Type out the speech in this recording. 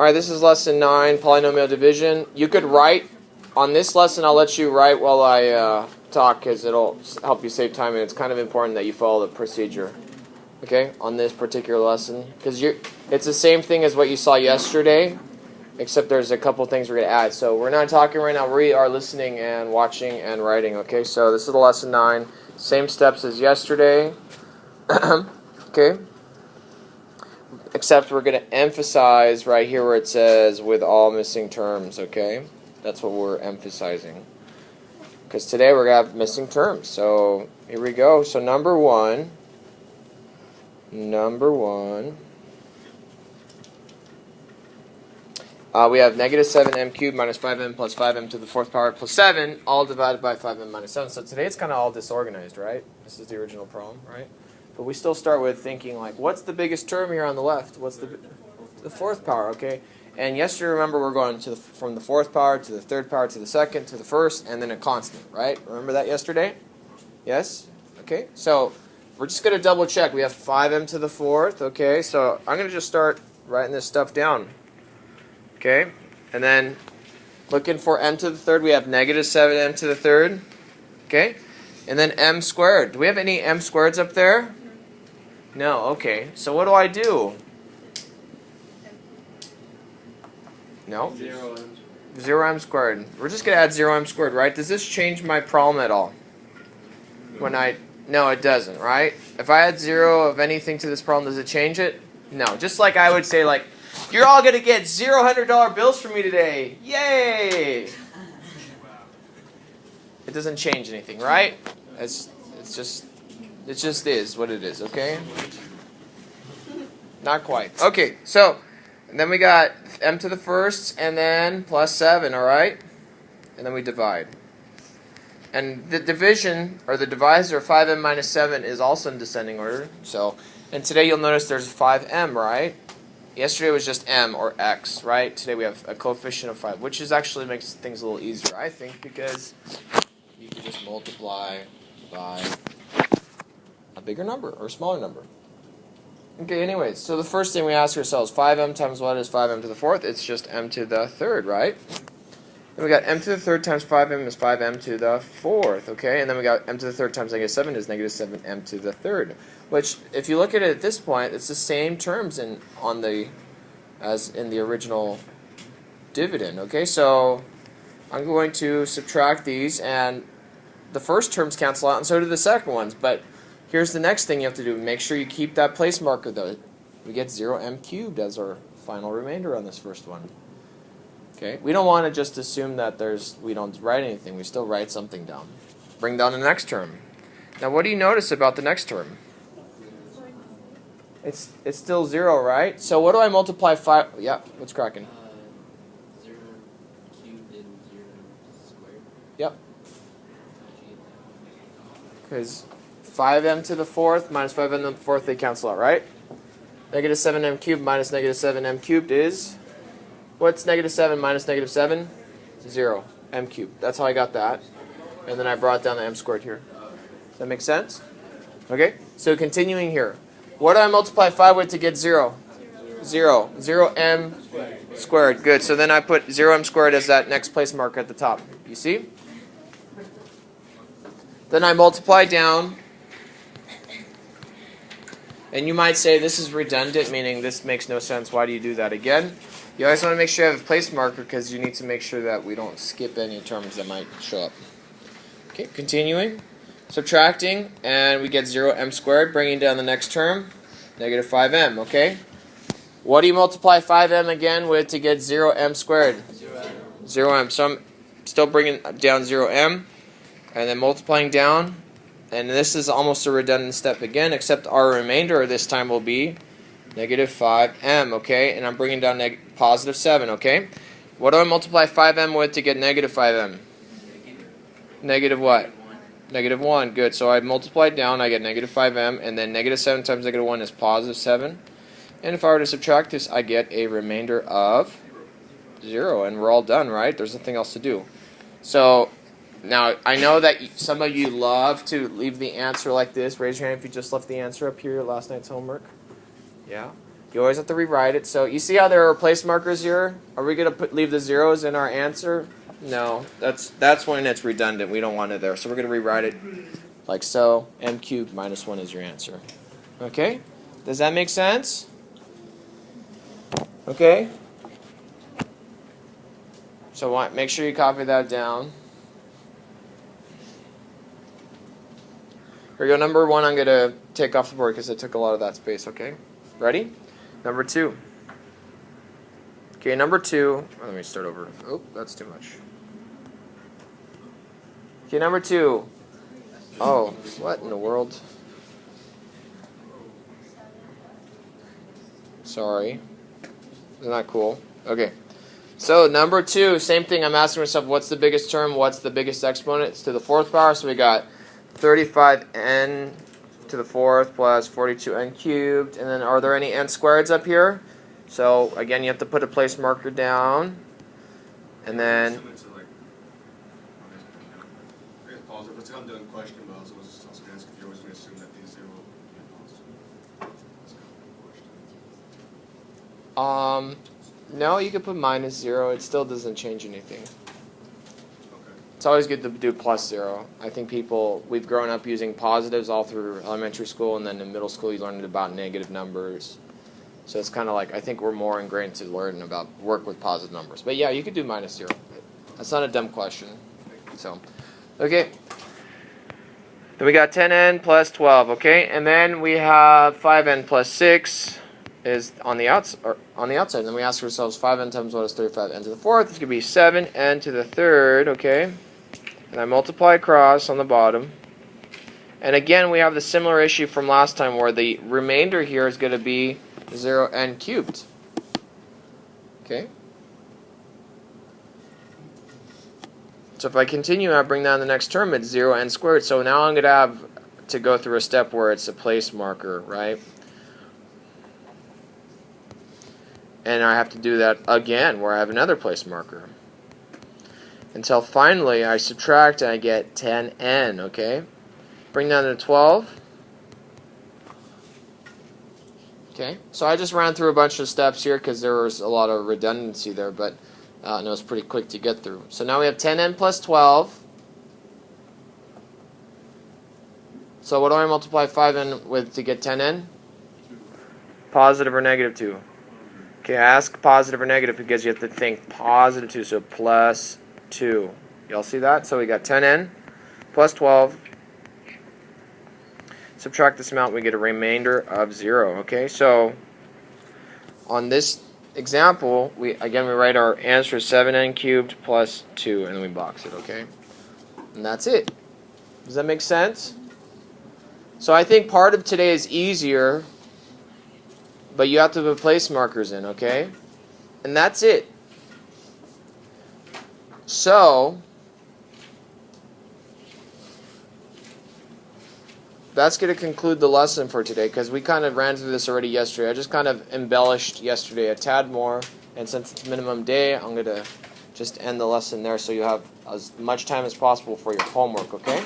Alright, this is lesson 9, polynomial division. You could write, on this lesson I'll let you write while I talk because it'll help you save time, and it's kind of important that you follow the procedure. Okay, on this particular lesson. Because it's the same thing as what you saw yesterday, except there's a couple things we're going to add. So we're not talking right now, we are listening and watching and writing. Okay, so this is the lesson 9. Same steps as yesterday. Okay. Except we're going to emphasize right here where it says with all missing terms, okay? That's what we're emphasizing. Because today we're going to have missing terms. So here we go. So number one, we have negative 7m cubed minus 5m plus 5m to the 4th power plus 7, all divided by 5m minus 7. So today it's kind of all disorganized, right? This is the original problem, right? But we still start with thinking like, what's the biggest term here on the left? What's the 4th power, okay? And yesterday, remember, we're going to from the 4th power to the 3rd power to the 2nd to the 1st, and then a constant, right? Remember that yesterday? Yes? Okay, so we're just going to double check. We have 5m to the 4th, okay? So I'm going to just start writing this stuff down, okay? And then looking for m to the 3rd, we have negative 7m to the 3rd, okay? And then m squared. Do we have any m squareds up there? No, okay. So what do I do? No? 0m squared. We're just going to add 0m squared, right? Does this change my problem at all? No, it doesn't, right? If I add 0 of anything to this problem, does it change it? No. Just like I would say, like, you're all going to get $0 bills from me today. Yay! It doesn't change anything, right? It just is what it is, okay? Not quite. Okay, so and then we got m to the 1st and then plus 7, all right? And then we divide. And the division, or the divisor of 5m minus 7 is also in descending order. So, and today you'll notice there's 5m, right? Yesterday was just m, or x, right? Today we have a coefficient of 5, which is actually makes things a little easier, I think, because you can just multiply by a bigger number or a smaller number. Okay, anyways, so the first thing we ask ourselves, 5m times what is 5m to the 4th? It's just m to the 3rd, right? Then we got m to the 3rd times 5m is 5m to the 4th, okay? And then we got m to the 3rd times negative 7 is negative 7m to the 3rd. Which, if you look at it at this point, it's the same terms as in the original dividend, okay? So I'm going to subtract these, and the first terms cancel out, and so do the second ones. But here's the next thing you have to do. Make sure you keep that place marker, though. We get 0m cubed as our final remainder on this first one. Okay? We don't want to just assume that we don't write anything. We still write something down. Bring down the next term. Now, what do you notice about the next term? It's still 0, right? So what do I multiply 5? Yeah, what's cracking? 0 cubed and 0 squared. Yep. Because 5m to the 4th minus 5m to the 4th, they cancel out, right? Negative 7m cubed minus negative 7m cubed is? What's negative 7 minus negative 7? 0. M cubed. That's how I got that. And then I brought down the m squared here. Does that make sense? Okay, so continuing here. What do I multiply 5 with to get 0? 0. 0m squared. Good. So then I put 0m squared as that next place marker at the top. You see? Then I multiply down. And you might say this is redundant, meaning this makes no sense. Why do you do that again? You always want to make sure you have a place marker because you need to make sure that we don't skip any terms that might show up. Okay, continuing. Subtracting, and we get 0m squared, bringing down the next term, negative 5m, okay? What do you multiply 5m again with to get 0m squared? 0m. So I'm still bringing down 0m, and then multiplying down, and this is almost a redundant step again, except our remainder this time will be negative 5m, okay? And I'm bringing down positive 7, okay? What do I multiply 5m with to get negative 5m? Negative what? Negative 1, good. So I multiplied down, I get negative 5m, and then negative 7 times negative 1 is positive 7. And if I were to subtract this, I get a remainder of 0, and we're all done, right? There's nothing else to do. So now, I know that some of you love to leave the answer like this. Raise your hand if you just left the answer up here last night's homework. Yeah? You always have to rewrite it. So you see how there are place markers here? Are we going to leave the zeros in our answer? No, that's when it's redundant. We don't want it there. So we're going to rewrite it like so. M cubed minus 1 is your answer. Okay? Does that make sense? Okay? So make sure you copy that down. Here we go. Number 1 I'm going to take off the board because it took a lot of that space. Okay? Ready? Number 2. Okay, number 2. Let me start over. Oh, that's too much. Okay, number 2. Oh, what in the world? Sorry. Isn't that cool? Okay. So, number 2, same thing. I'm asking myself, what's the biggest term? What's the biggest exponent? It's to the 4th power. So, we got 35n to the 4th plus 42n cubed. And then, are there any n squareds up here? So, again, you have to put a place marker down. And then... If it's an undone question, but I was also going to ask if you're always going to assume that these 0 No, you could put minus 0. It still doesn't change anything. Okay. It's always good to do plus 0. I think we've grown up using positives all through elementary school, and then in middle school you learned about negative numbers. So it's kind of like, I think we're more ingrained to learn about work with positive numbers. But yeah, you could do minus 0. That's not a dumb question. So, okay. Then we got 10n plus 12, okay? And then we have 5n plus 6 is on the outside. And then we ask ourselves 5n times what is 35n to the 4th? It's going to be 7n to the 3rd, okay? And I multiply across on the bottom. And again, we have the similar issue from last time where the remainder here is going to be 0n cubed. Okay? So if I continue, I bring down the next term, it's 0n squared. So now I'm going to have to go through a step where it's a place marker, right? And I have to do that again where I have another place marker. Until finally I subtract and I get 10n, okay? Bring down to 12. Okay, so I just ran through a bunch of steps here because there was a lot of redundancy there, but and it was pretty quick to get through. So now we have 10n plus 12. So what do I multiply 5n with to get 10n? Positive or negative 2? Okay, I ask positive or negative because you have to think positive 2, so plus 2. Y'all see that? So we got 10n plus 12. Subtract this amount, we get a remainder of 0. Okay, so on this example, we write our answer 7n cubed plus 2, and then we box it, okay? And that's it. Does that make sense? So I think part of today is easier, but you have to put place markers in, okay? And that's it. So that's going to conclude the lesson for today because we kind of ran through this already yesterday. I just kind of embellished yesterday a tad more, and since it's minimum day, I'm going to just end the lesson there so you have as much time as possible for your homework, okay?